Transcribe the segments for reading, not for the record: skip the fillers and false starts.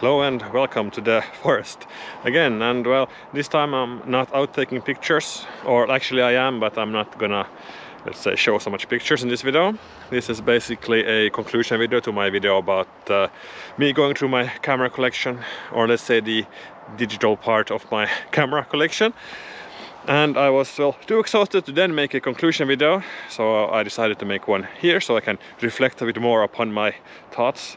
Hello and welcome to the forest again, and well, this time I'm not out taking pictures, or actually I am, but I'm not gonna, let's say, show so much pictures in this video. This is basically a conclusion video to my video about me going through my camera collection, or let's say the digital part of my camera collection. And I was, well, too exhausted to then make a conclusion video, so I decided to make one here so I can reflect a bit more upon my thoughts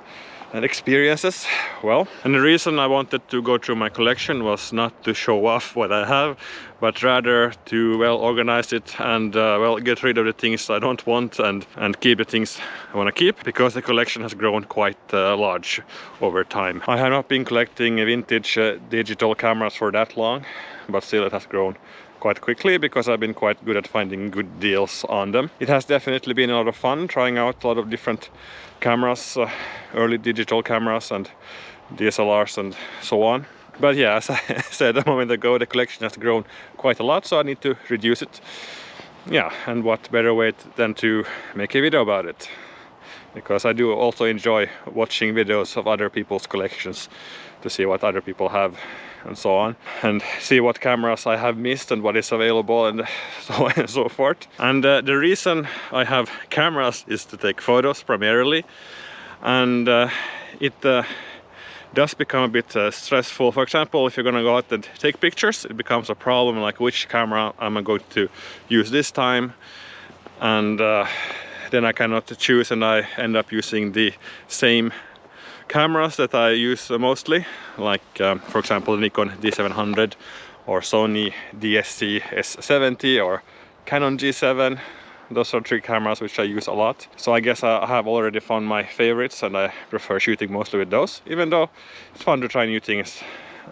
and experiences. Well, and the reason I wanted to go through my collection was not to show off what I have, but rather to, well, organize it and well, get rid of the things I don't want and keep the things I want to keep, because the collection has grown quite large over time. I have not been collecting vintage digital cameras for that long, but still it has grown quite quickly because I've been quite good at finding good deals on them. It has definitely been a lot of fun trying out a lot of different cameras, early digital cameras and DSLRs and so on. But yeah, as I said a moment ago, the collection has grown quite a lot, so I need to reduce it. Yeah, and what better way than to make a video about it? Because I do also enjoy watching videos of other people's collections to see what other people have and so on, and see what cameras I have missed and what is available and so on and so forth. And the reason I have cameras is to take photos primarily, and it does become a bit stressful. For example, if you're gonna go out and take pictures, it becomes a problem, like which camera am I going to use this time, and then I cannot choose and I end up using the same cameras that I use mostly, like for example Nikon D700 or Sony DSC S70 or Canon G7. Those are three cameras which I use a lot, so I guess I have already found my favorites and I prefer shooting mostly with those, even though it's fun to try new things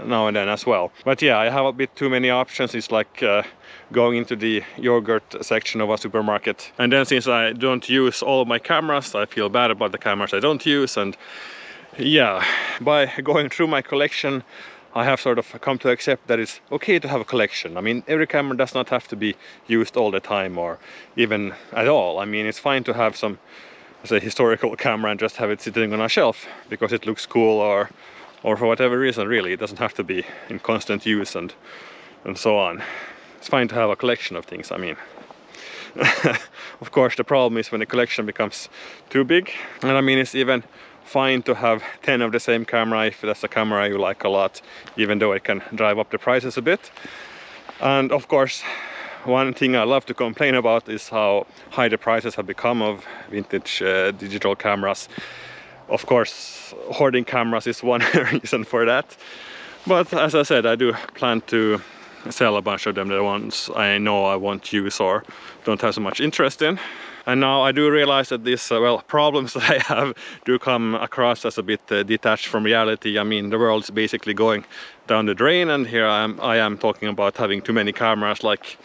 now and then as well. But yeah, I have a bit too many options. It's like going into the yogurt section of a supermarket, and then since I don't use all of my cameras, I feel bad about the cameras I don't use. And yeah, by going through my collection, I have sort of come to accept that it's okay to have a collection. I mean, every camera does not have to be used all the time or even at all. I mean, it's fine to have some, say, historical camera and just have it sitting on a shelf because it looks cool, or for whatever reason, really. It doesn't have to be in constant use and so on. It's fine to have a collection of things, I mean. Of course, the problem is when the collection becomes too big, and I mean, it's even fine to have 10 of the same camera if that's a camera you like a lot, even though it can drive up the prices a bit. And of course, one thing I love to complain about is how high the prices have become of vintage digital cameras. Of course, hoarding cameras is one reason for that, but as I said, I do plan to sell a bunch of them, the ones I know I won't use or don't have so much interest in. And now I do realize that these well, problems that I have do come across as a bit detached from reality. I mean, the world's basically going down the drain, and here I am talking about having too many cameras, like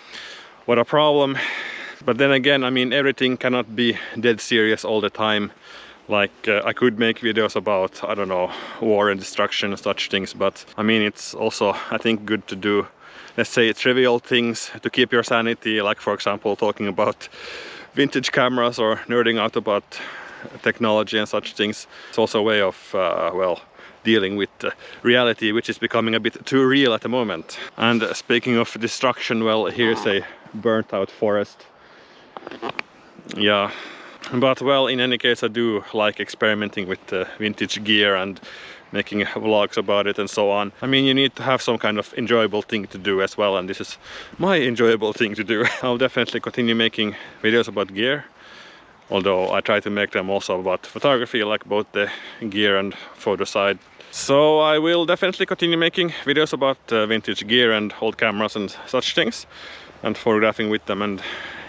what a problem. But then again, I mean, everything cannot be dead serious all the time. Like I could make videos about, I don't know, war and destruction and such things, but I mean, it's also, I think, good to do, let's say, trivial things to keep your sanity, like for example talking about vintage cameras or nerding out about technology and such things. It's also a way of well, dealing with reality, which is becoming a bit too real at the moment. And speaking of destruction, well, here's a burnt out forest. Yeah, but well, in any case, I do like experimenting with vintage gear and making vlogs about it and so on. I mean, you need to have some kind of enjoyable thing to do as well, and this is my enjoyable thing to do. I'll definitely continue making videos about gear, although I try to make them also about photography, like both the gear and photo side. So I will definitely continue making videos about vintage gear and old cameras and such things, and photographing with them. And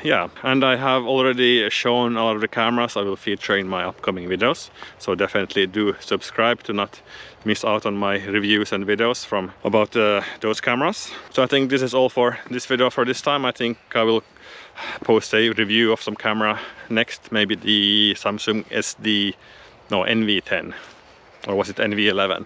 yeah, and I have already shown a lot of the cameras I will feature in my upcoming videos, so definitely do subscribe to not miss out on my reviews and videos from about those cameras. So I think this is all for this video for this time. I think I will post a review of some camera next, maybe the Samsung NV10, or was it NV11?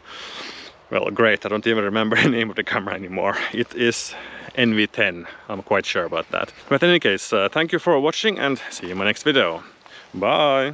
Well, great, I don't even remember the name of the camera anymore. It is NV10, I'm quite sure about that. But in any case, thank you for watching and see you in my next video. Bye!